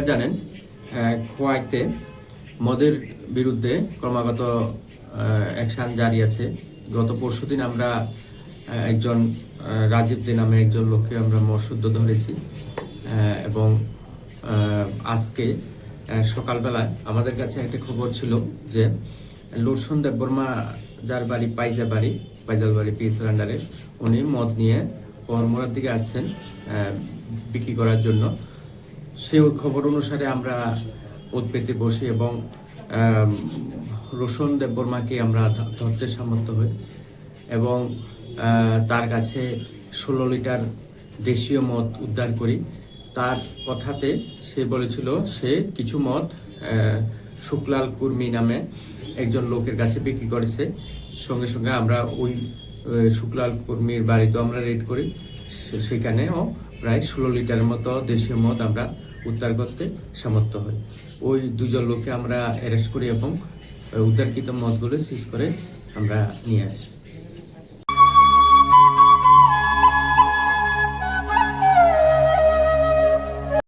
জানেন খোয়াইতে মদের বিরুদ্ধে ক্রমাগত অ্যাকশন জারি আছে। গত পরশুদিন আমরা একজন রাজীব দে নামে একজন লোককে আমরা মরশুদ্ধ ধরেছি এবং আজকে সকালবেলা আমাদের কাছে একটা খবর ছিল যে লোরসন দেববর্মা যার বাড়ি পাইজাল বাড়ি পিএসএল আন্ডারে, উনি মদ নিয়ে পরমরার দিকে আসছেন বিক্রি করার জন্য। সেই খবর অনুসারে আমরা উৎপেতে বসি এবং রোশন দেববর্মাকে আমরা ধরতে সামর্থ্য হই এবং তার কাছে 16 লিটার দেশীয় মদ উদ্ধার করি। তার কথাতে সে বলেছিল সে কিছু মদ শুক্লাল কুর্মি নামে একজন লোকের কাছে বিক্রি করেছে। সঙ্গে সঙ্গে আমরা ওই শুক্লাল কুর্মির বাড়িতেও আমরা রেড করি, সেখানেও প্রায় 16 লিটার মতো দেশীয় মদ আমরা উদ্ধার করতে সামর্থ্য হই। ওই দুজন লোককে আমরা অ্যারেস্ট করি এবং উদ্ধারকৃত মদগুলো সিজ করে আমরা নিয়ে আসি।